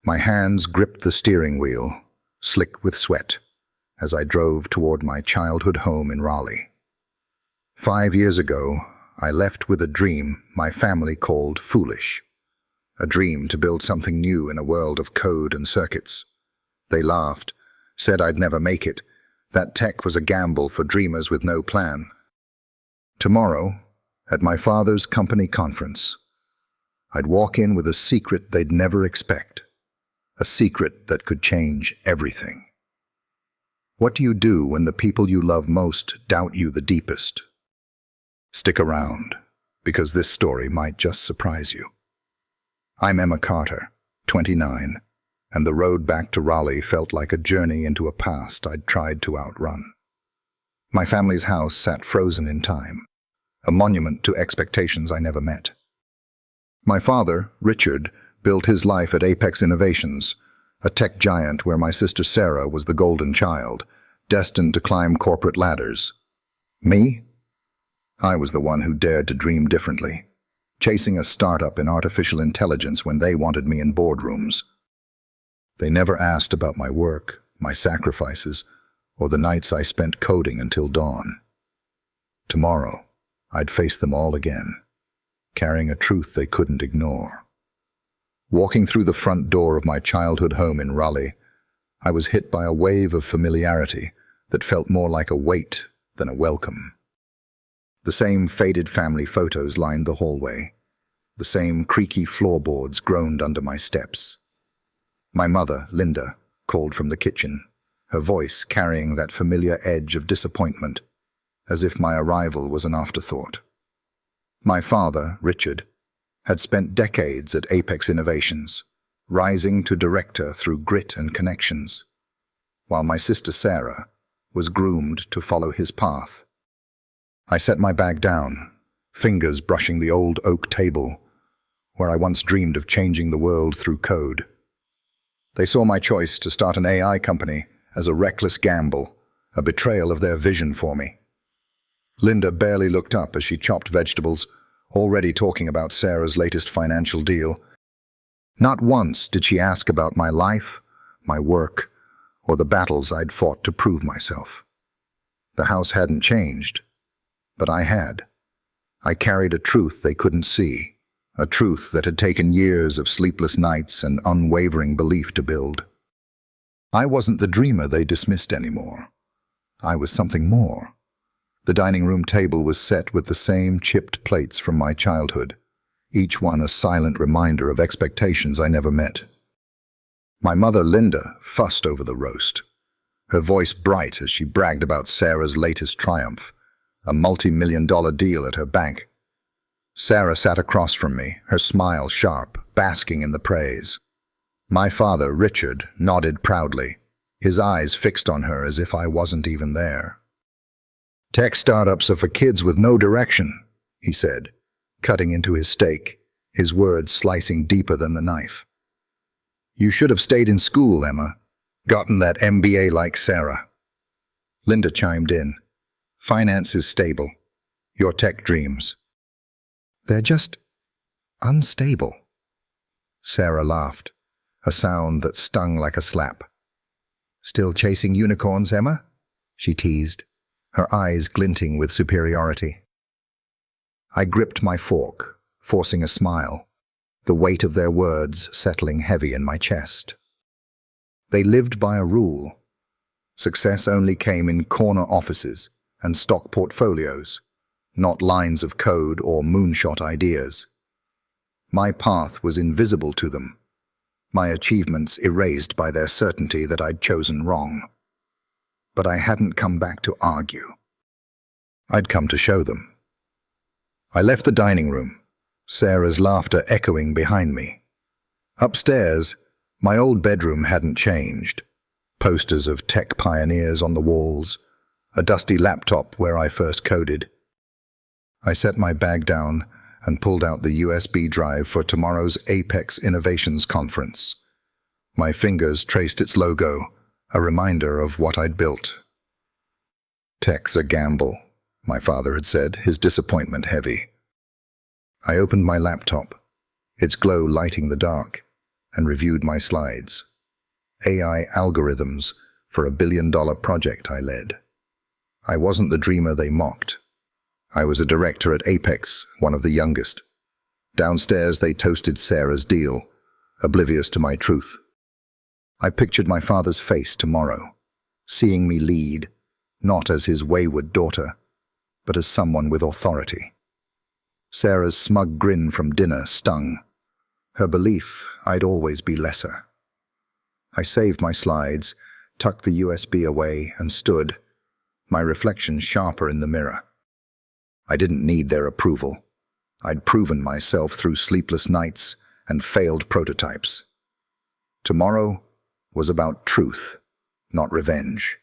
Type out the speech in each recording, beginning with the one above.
My hands gripped the steering wheel, slick with sweat, as I drove toward my childhood home in Raleigh. 5 years ago, I left with a dream my family called foolish. A dream to build something new in a world of code and circuits. They laughed, said I'd never make it, that tech was a gamble for dreamers with no plan. Tomorrow, at my father's company conference, I'd walk in with a secret they'd never expect. A secret that could change everything. What do you do when the people you love most doubt you the deepest? Stick around, because this story might just surprise you. I'm Emma Carter, 29, and the road back to Raleigh felt like a journey into a past I'd tried to outrun. My family's house sat frozen in time, a monument to expectations I never met. My father, Richard, built his life at Apex Innovations, a tech giant where my sister Sarah was the golden child, destined to climb corporate ladders. Me? I was the one who dared to dream differently, chasing a startup in artificial intelligence when they wanted me in boardrooms. They never asked about my work, my sacrifices, or the nights I spent coding until dawn. Tomorrow, I'd face them all again, carrying a truth they couldn't ignore. Walking through the front door of my childhood home in Raleigh, I was hit by a wave of familiarity that felt more like a weight than a welcome. The same faded family photos lined the hallway. The same creaky floorboards groaned under my steps. My mother, Linda, called from the kitchen, her voice carrying that familiar edge of disappointment, as if my arrival was an afterthought. My father, Richard, had spent decades at Apex Innovations, rising to director through grit and connections, while my sister Sarah was groomed to follow his path. I set my bag down, fingers brushing the old oak table, where I once dreamed of changing the world through code. They saw my choice to start an AI company as a reckless gamble, a betrayal of their vision for me. Linda barely looked up as she chopped vegetables, already talking about Sarah's latest financial deal. Not once did she ask about my life, my work, or the battles I'd fought to prove myself. The house hadn't changed, but I had. I carried a truth they couldn't see, a truth that had taken years of sleepless nights and unwavering belief to build. I wasn't the dreamer they dismissed anymore. I was something more. The dining room table was set with the same chipped plates from my childhood, each one a silent reminder of expectations I never met. My mother, Linda, fussed over the roast, her voice bright as she bragged about Sarah's latest triumph, a multi-million-dollar deal at her bank. Sarah sat across from me, her smile sharp, basking in the praise. My father, Richard, nodded proudly, his eyes fixed on her as if I wasn't even there. "Tech startups are for kids with no direction," he said, cutting into his steak, his words slicing deeper than the knife. "You should have stayed in school, Emma. Gotten that MBA like Sarah." Linda chimed in. "Finance is stable. Your tech dreams." "They're just unstable." Sarah laughed, a sound that stung like a slap. "Still chasing unicorns, Emma?" she teased, her eyes glinting with superiority. I gripped my fork, forcing a smile, the weight of their words settling heavy in my chest. They lived by a rule. Success only came in corner offices and stock portfolios, not lines of code or moonshot ideas. My path was invisible to them, my achievements erased by their certainty that I'd chosen wrong. But I hadn't come back to argue. I'd come to show them. I left the dining room, Sarah's laughter echoing behind me. Upstairs, my old bedroom hadn't changed. Posters of tech pioneers on the walls, a dusty laptop where I first coded. I set my bag down and pulled out the USB drive for tomorrow's Apex Innovations conference. My fingers traced its logo, a reminder of what I'd built. "Tech's a gamble," my father had said, his disappointment heavy. I opened my laptop, its glow lighting the dark, and reviewed my slides. AI algorithms for $1 billion project I led. I wasn't the dreamer they mocked. I was a director at Apex, one of the youngest. Downstairs they toasted Sarah's deal, oblivious to my truth. I pictured my father's face tomorrow, seeing me lead, not as his wayward daughter, but as someone with authority. Sarah's smug grin from dinner stung. Her belief I'd always be lesser. I saved my slides, tucked the USB away, and stood, my reflection sharper in the mirror. I didn't need their approval. I'd proven myself through sleepless nights and failed prototypes. Tomorrow was about truth, not revenge.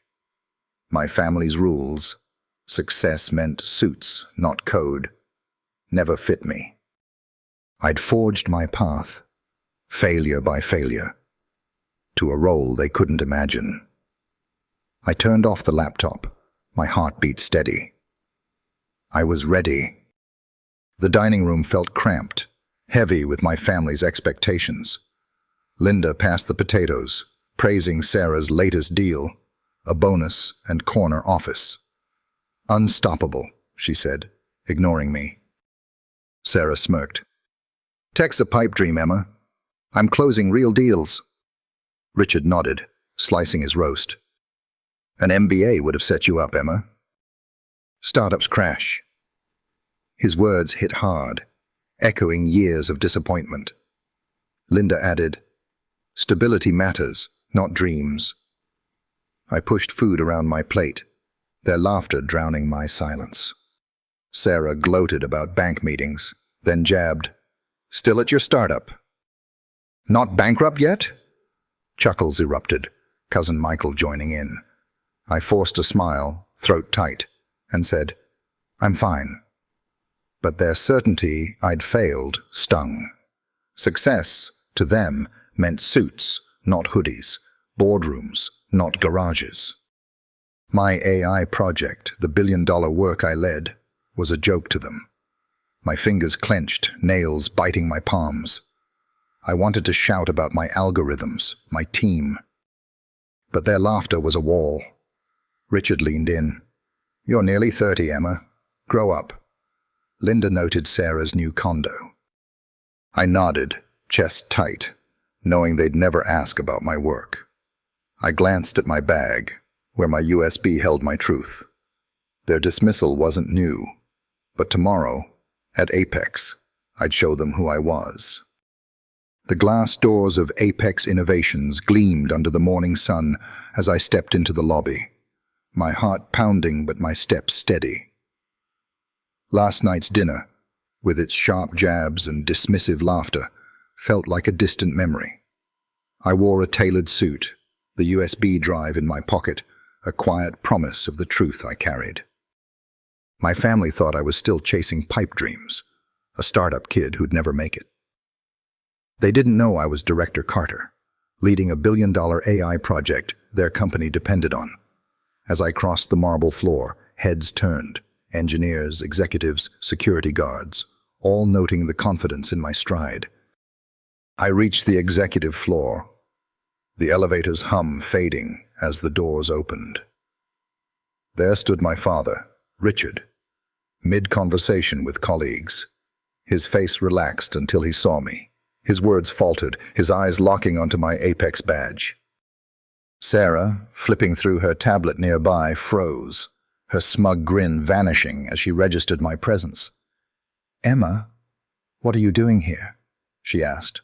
My family's rules, success meant suits, not code, never fit me. I'd forged my path, failure by failure, to a role they couldn't imagine. I turned off the laptop, my heartbeat steady. I was ready. The dining room felt cramped, heavy with my family's expectations. Linda passed the potatoes, praising Sarah's latest deal, a bonus and corner office. Unstoppable, she said, ignoring me. Sarah smirked. Tech's a pipe dream, Emma. I'm closing real deals. Richard nodded, slicing his roast. An MBA would have set you up, Emma. Startups crash. His words hit hard, echoing years of disappointment. Linda added, Stability matters, not dreams. I pushed food around my plate, their laughter drowning my silence. Sarah gloated about bank meetings, then jabbed, Still at your startup? Not bankrupt yet? Chuckles erupted, Cousin Michael joining in. I forced a smile, throat tight, and said, I'm fine. But their certainty I'd failed stung. Success, to them, meant suits, not hoodies, boardrooms, not garages. My AI project, the billion-dollar work I led, was a joke to them. My fingers clenched, nails biting my palms. I wanted to shout about my algorithms, my team. But their laughter was a wall. Richard leaned in. You're nearly 30, Emma. Grow up. Linda noted Sarah's new condo. I nodded, chest tight, knowing they'd never ask about my work. I glanced at my bag, where my USB held my truth. Their dismissal wasn't new, but tomorrow, at Apex, I'd show them who I was. The glass doors of Apex Innovations gleamed under the morning sun as I stepped into the lobby, my heart pounding but my steps steady. Last night's dinner, with its sharp jabs and dismissive laughter, felt like a distant memory. I wore a tailored suit, the USB drive in my pocket, a quiet promise of the truth I carried. My family thought I was still chasing pipe dreams, a startup kid who'd never make it. They didn't know I was Director Carter, leading a billion-dollar AI project their company depended on. As I crossed the marble floor, heads turned, engineers, executives, security guards, all noting the confidence in my stride. I reached the executive floor, the elevator's hum fading as the doors opened. There stood my father, Richard, mid-conversation with colleagues. His face relaxed until he saw me. His words faltered, his eyes locking onto my Apex badge. Sarah, flipping through her tablet nearby, froze, her smug grin vanishing as she registered my presence. Emma, what are you doing here? She asked,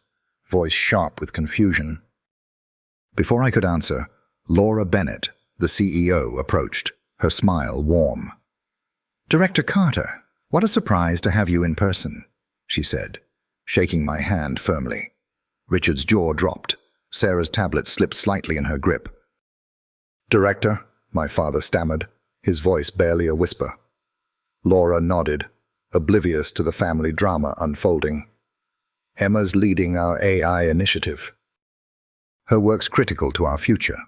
voice sharp with confusion. Before I could answer, Laura Bennett, the CEO, approached, her smile warm. Director Carter, what a surprise to have you in person, she said, shaking my hand firmly. Richard's jaw dropped. Sarah's tablet slipped slightly in her grip. Director, my father stammered, his voice barely a whisper. Laura nodded, oblivious to the family drama unfolding. Emma's leading our AI initiative. Her work's critical to our future.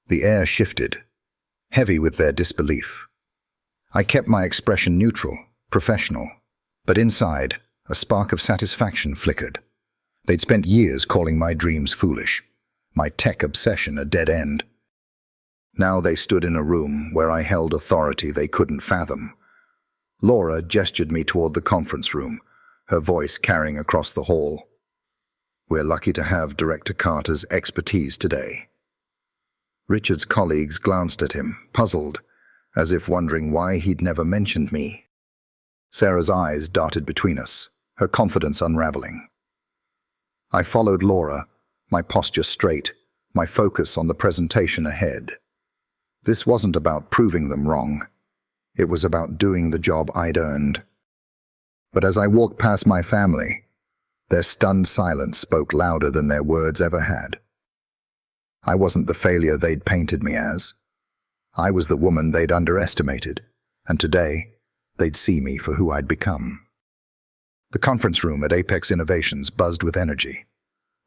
The air shifted, heavy with their disbelief. I kept my expression neutral, professional, but inside, a spark of satisfaction flickered. They'd spent years calling my dreams foolish, my tech obsession a dead end. Now they stood in a room where I held authority they couldn't fathom. Laura gestured me toward the conference room, her voice carrying across the hall. "We're lucky to have Director Carter's expertise today." Richard's colleagues glanced at him, puzzled, as if wondering why he'd never mentioned me. Sarah's eyes darted between us, her confidence unraveling. I followed Laura, my posture straight, my focus on the presentation ahead. This wasn't about proving them wrong. It was about doing the job I'd earned. But as I walked past my family, their stunned silence spoke louder than their words ever had. I wasn't the failure they'd painted me as. I was the woman they'd underestimated, and today, they'd see me for who I'd become. The conference room at Apex Innovations buzzed with energy,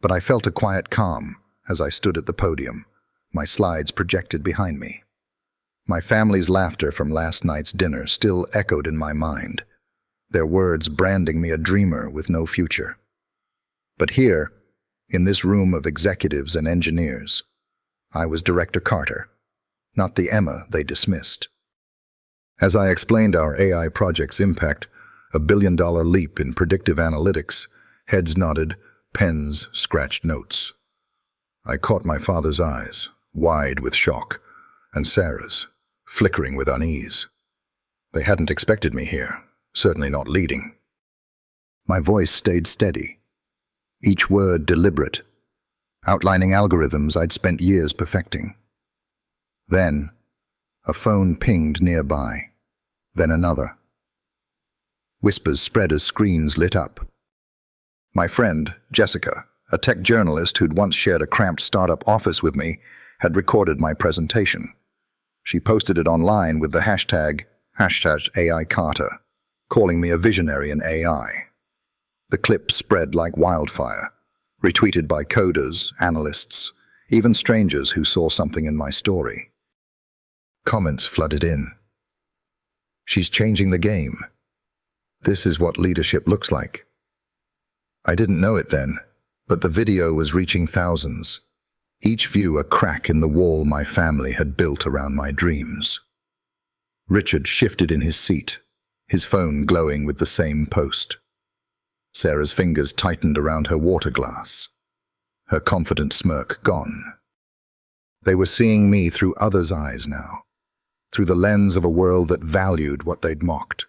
but I felt a quiet calm as I stood at the podium, my slides projected behind me. My family's laughter from last night's dinner still echoed in my mind, their words branding me a dreamer with no future. But here, in this room of executives and engineers, I was Director Carter, not the Emma they dismissed. As I explained our AI project's impact, a billion-dollar leap in predictive analytics, heads nodded, pens scratched notes. I caught my father's eyes, wide with shock, and Sarah's, flickering with unease. They hadn't expected me here, certainly not leading. My voice stayed steady, each word deliberate, outlining algorithms I'd spent years perfecting. Then, a phone pinged nearby, then another. Whispers spread as screens lit up. My friend, Jessica, a tech journalist who'd once shared a cramped startup office with me, had recorded my presentation. She posted it online with the hashtag #AICarter, calling me a visionary in AI. The clip spread like wildfire, retweeted by coders, analysts, even strangers who saw something in my story. Comments flooded in. "She's changing the game. This is what leadership looks like." I didn't know it then, but the video was reaching thousands, each view a crack in the wall my family had built around my dreams. Richard shifted in his seat, his phone glowing with the same post. Sarah's fingers tightened around her water glass, her confident smirk gone. They were seeing me through others' eyes now, through the lens of a world that valued what they'd mocked.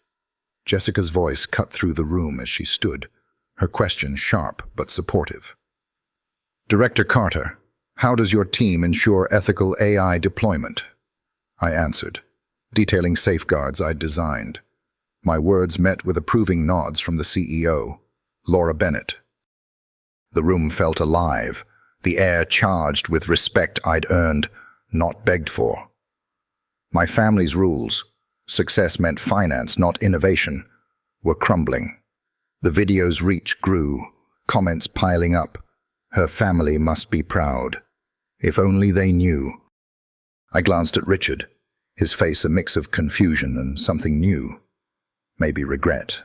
Jessica's voice cut through the room as she stood, her question sharp but supportive. "Director Carter, how does your team ensure ethical AI deployment?" I answered, detailing safeguards I'd designed. My words met with approving nods from the CEO, Laura Bennett. The room felt alive, the air charged with respect I'd earned, not begged for. My family's rules, success meant finance, not innovation, were crumbling. The video's reach grew, comments piling up. Her family must be proud. If only they knew. I glanced at Richard, his face a mix of confusion and something new. Maybe regret.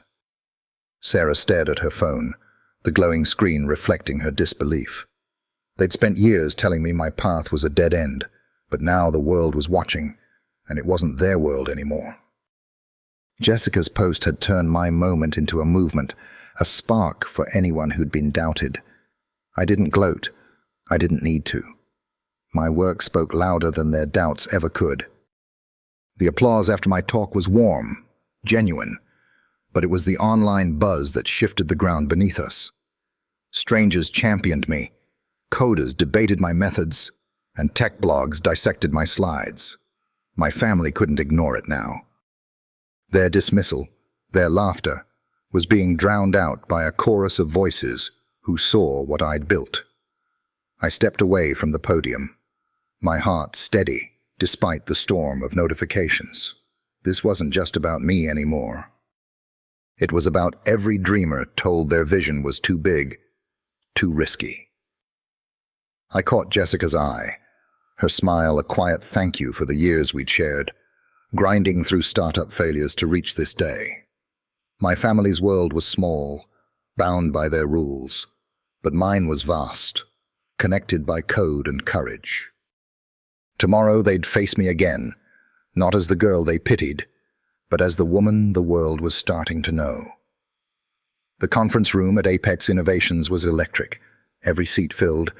Sarah stared at her phone, the glowing screen reflecting her disbelief. They'd spent years telling me my path was a dead end, but now the world was watching, and it wasn't their world anymore. Jessica's post had turned my moment into a movement, a spark for anyone who'd been doubted. I didn't gloat. I didn't need to. My work spoke louder than their doubts ever could. The applause after my talk was warm, genuine, but it was the online buzz that shifted the ground beneath us. Strangers championed me, coders debated my methods, and tech blogs dissected my slides. My family couldn't ignore it now. Their dismissal, their laughter, was being drowned out by a chorus of voices who saw what I'd built. I stepped away from the podium, my heart steady despite the storm of notifications. This wasn't just about me anymore. It was about every dreamer told their vision was too big, too risky. I caught Jessica's eye, her smile a quiet thank you for the years we'd shared, grinding through startup failures to reach this day. My family's world was small, bound by their rules, but mine was vast, connected by code and courage. Tomorrow they'd face me again, not as the girl they pitied, but as the woman the world was starting to know. The conference room at Apex Innovations was electric, every seat filled,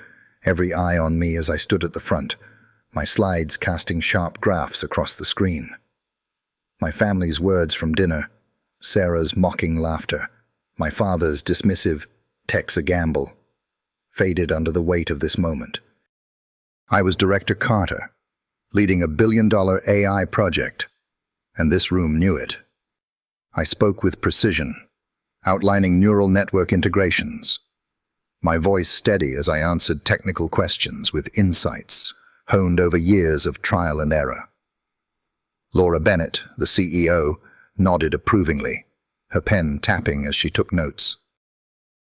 every eye on me as I stood at the front, my slides casting sharp graphs across the screen. My family's words from dinner, Sarah's mocking laughter, my father's dismissive, "Tech's a gamble," faded under the weight of this moment. I was Director Carter, leading a billion-dollar AI project, and this room knew it. I spoke with precision, outlining neural network integrations, my voice steady as I answered technical questions with insights honed over years of trial and error. Laura Bennett, the CEO, nodded approvingly, her pen tapping as she took notes.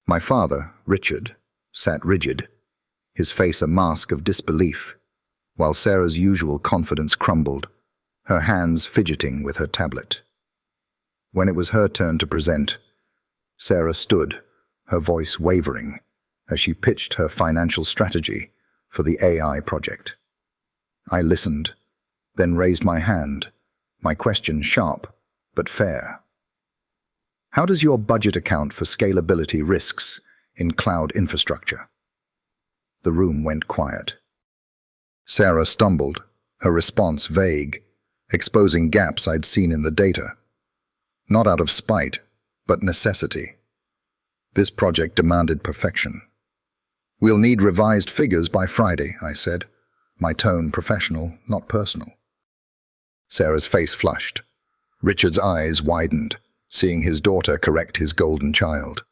My father, Richard, sat rigid, his face a mask of disbelief, while Sarah's usual confidence crumbled, her hands fidgeting with her tablet. When it was her turn to present, Sarah stood, her voice wavering, as she pitched her financial strategy for the AI project. I listened, then raised my hand, my question sharp but fair. How does your budget account for scalability risks in cloud infrastructure? The room went quiet. Sarah stumbled, her response vague, exposing gaps I'd seen in the data. Not out of spite, but necessity. This project demanded perfection. "We'll need revised figures by Friday," I said, my tone professional, not personal. Sarah's face flushed. Richard's eyes widened, seeing his daughter correct his golden child.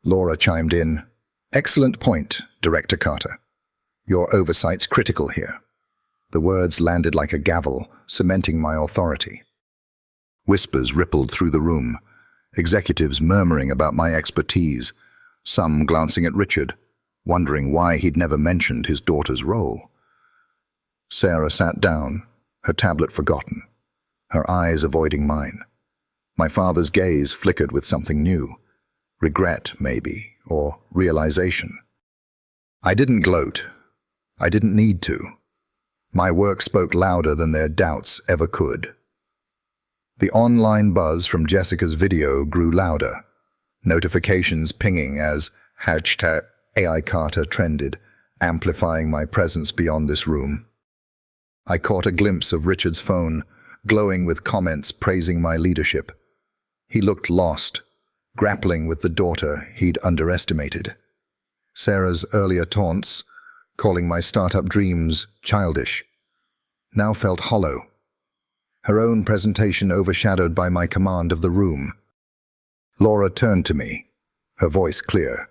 Laura chimed in, "Excellent point, Director Carter. Your oversight's critical here." The words landed like a gavel, cementing my authority. Whispers rippled through the room, executives murmuring about my expertise, some glancing at Richard, wondering why he'd never mentioned his daughter's role. Sarah sat down, her tablet forgotten, her eyes avoiding mine. My father's gaze flickered with something new, regret, maybe, or realization. I didn't gloat. I didn't need to. My work spoke louder than their doubts ever could. The online buzz from Jessica's video grew louder, notifications pinging as #AI Carter trended, amplifying my presence beyond this room. I caught a glimpse of Richard's phone, glowing with comments praising my leadership. He looked lost, grappling with the daughter he'd underestimated. Sarah's earlier taunts, calling my startup dreams childish, now felt hollow, her own presentation overshadowed by my command of the room. Laura turned to me, her voice clear.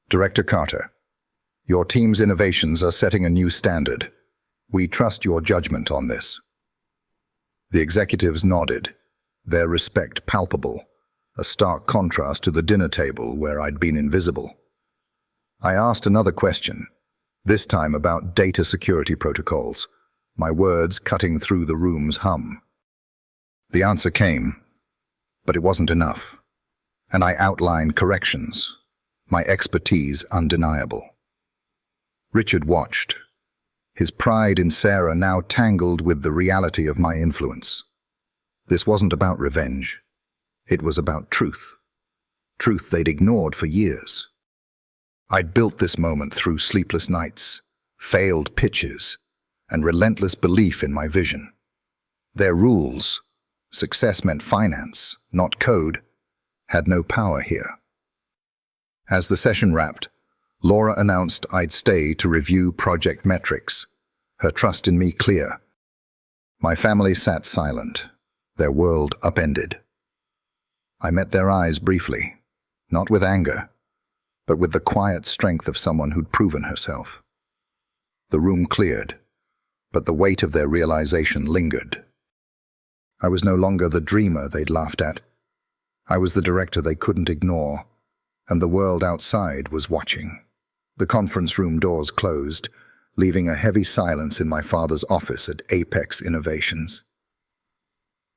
"Director Carter, your team's innovations are setting a new standard. We trust your judgment on this." The executives nodded, their respect palpable, a stark contrast to the dinner table where I'd been invisible. I asked another question, this time about data security protocols, my words cutting through the room's hum. The answer came, but it wasn't enough, and I outlined corrections, my expertise undeniable. Richard watched, his pride in Sarah now tangled with the reality of my influence. This wasn't about revenge. It was about truth. Truth they'd ignored for years. I'd built this moment through sleepless nights, failed pitches, and relentless belief in my vision. Their rules, success meant finance, not code, had no power here. As the session wrapped, Laura announced I'd stay to review project metrics, her trust in me clear. My family sat silent, their world upended. I met their eyes briefly, not with anger, but with the quiet strength of someone who'd proven herself. The room cleared, but the weight of their realization lingered. I was no longer the dreamer they'd laughed at. I was the director they couldn't ignore, and the world outside was watching. The conference room doors closed, leaving a heavy silence in my father's office at Apex Innovations.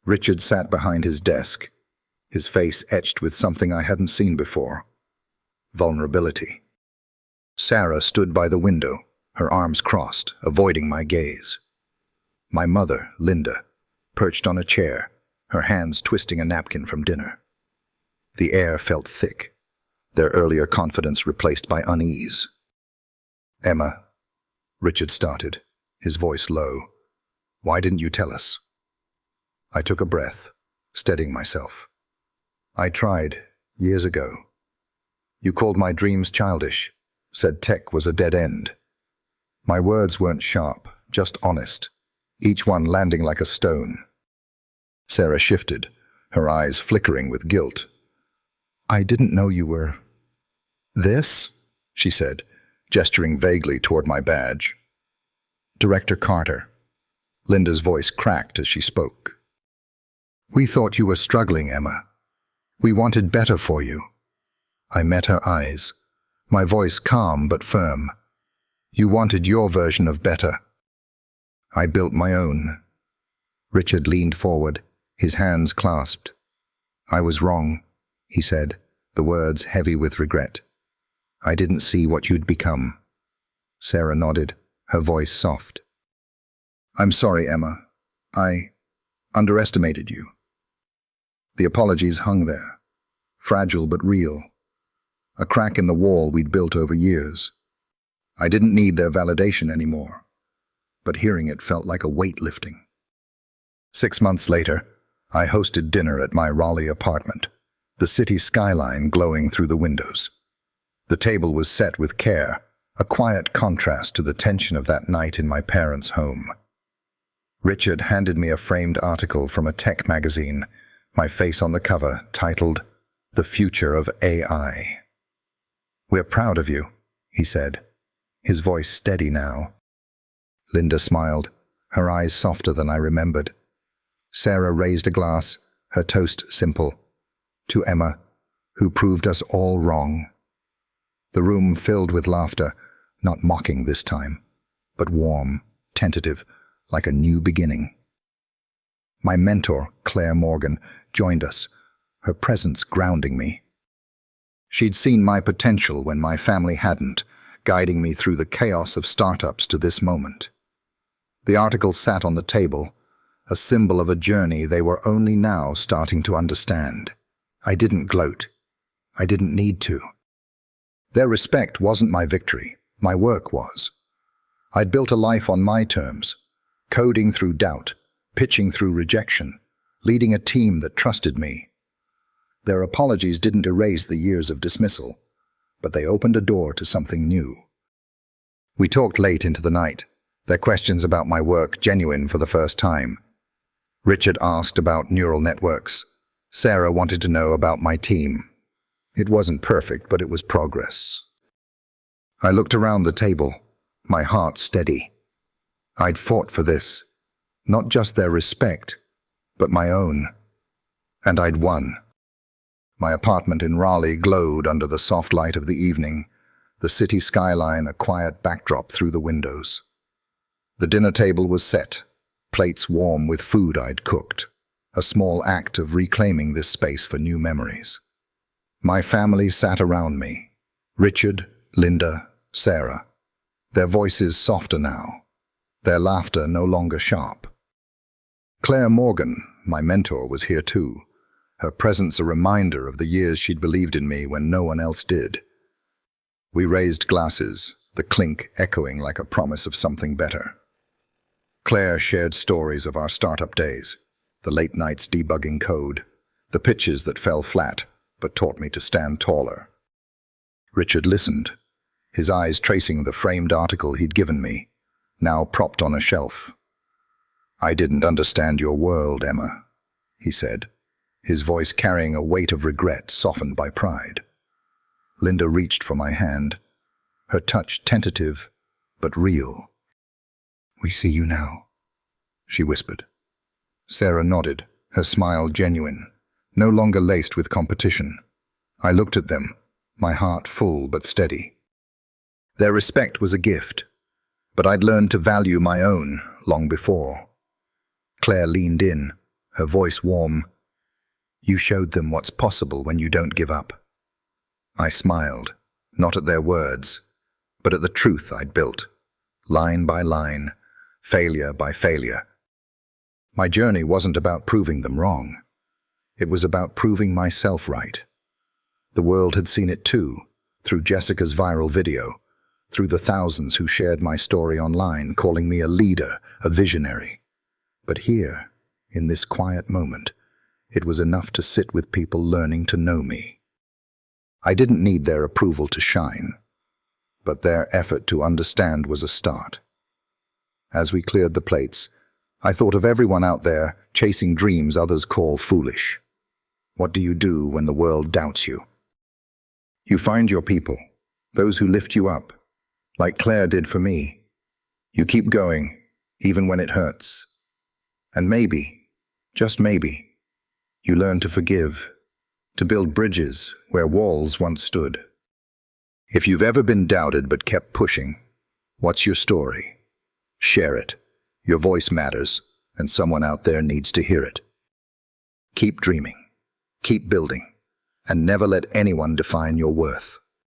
Richard sat behind his desk, his face etched with something I hadn't seen before: vulnerability. Sarah stood by the window, her arms crossed, avoiding my gaze. My mother, Linda, perched on a chair, her hands twisting a napkin from dinner. The air felt thick, their earlier confidence replaced by unease. "Emma," Richard started, his voice low, "why didn't you tell us?" I took a breath, steadying myself. "I tried, years ago. You called my dreams childish, said tech was a dead end. My words weren't sharp, just honest, each one landing like a stone." Sarah shifted, her eyes flickering with guilt. "I didn't know you were this," she said, gesturing vaguely toward my badge. "Director Carter." Linda's voice cracked as she spoke. "We thought you were struggling, Emma. We wanted better for you." I met her eyes, my voice calm but firm. "You wanted your version of better. I built my own." Richard leaned forward, his hands clasped. "I was wrong," he said, the words heavy with regret. "I didn't see what you'd become." Sarah nodded, her voice soft. "I'm sorry, Emma. I underestimated you." The apologies hung there, fragile but real, a crack in the wall we'd built over years. I didn't need their validation anymore, but hearing it felt like a weight lifting. 6 months later, I hosted dinner at my Raleigh apartment, the city skyline glowing through the windows. The table was set with care, a quiet contrast to the tension of that night in my parents' home. Richard handed me a framed article from a tech magazine, my face on the cover, titled "The Future of AI." "We're proud of you," he said, his voice steady now. Linda smiled, her eyes softer than I remembered. Sarah raised a glass, her toast simple. "To Emma, who proved us all wrong." The room filled with laughter, not mocking this time, but warm, tentative, like a new beginning. My mentor, Claire Morgan, joined us, her presence grounding me. She'd seen my potential when my family hadn't, guiding me through the chaos of startups to this moment. The article sat on the table, a symbol of a journey they were only now starting to understand. I didn't gloat. I didn't need to. Their respect wasn't my victory, my work was. I'd built a life on my terms, coding through doubt, pitching through rejection, leading a team that trusted me. Their apologies didn't erase the years of dismissal, but they opened a door to something new. We talked late into the night, their questions about my work genuine for the first time. Richard asked about neural networks. Sarah wanted to know about my team. It wasn't perfect, but it was progress. I looked around the table, my heart steady. I'd fought for this, not just their respect, but my own. And I'd won. My apartment in Raleigh glowed under the soft light of the evening, the city skyline a quiet backdrop through the windows. The dinner table was set, plates warm with food I'd cooked, a small act of reclaiming this space for new memories. My family sat around me, Richard, Linda, Sarah, their voices softer now, their laughter no longer sharp. Claire Morgan, my mentor, was here too, her presence a reminder of the years she'd believed in me when no one else did. We raised glasses, the clink echoing like a promise of something better. Claire shared stories of our startup days, the late nights debugging code, the pitches that fell flat but taught me to stand taller. Richard listened, his eyes tracing the framed article he'd given me, now propped on a shelf. "I didn't understand your world, Emma," he said, his voice carrying a weight of regret softened by pride. Linda reached for my hand, her touch tentative but real. "We see you now," she whispered. Sarah nodded, her smile genuine, no longer laced with competition. I looked at them, my heart full but steady. Their respect was a gift, but I'd learned to value my own long before. Claire leaned in, her voice warm. "You showed them what's possible when you don't give up." I smiled, not at their words, but at the truth I'd built, line by line, failure by failure. My journey wasn't about proving them wrong. It was about proving myself right. The world had seen it too, through Jessica's viral video, through the thousands who shared my story online, calling me a leader, a visionary. But here, in this quiet moment, it was enough to sit with people learning to know me. I didn't need their approval to shine, but their effort to understand was a start. As we cleared the plates, I thought of everyone out there chasing dreams others call foolish. What do you do when the world doubts you? You find your people, those who lift you up, like Claire did for me. You keep going, even when it hurts. And maybe, just maybe, you learn to forgive, to build bridges where walls once stood. If you've ever been doubted but kept pushing, what's your story? Share it. Your voice matters, and someone out there needs to hear it. Keep dreaming, keep building, and never let anyone define your worth.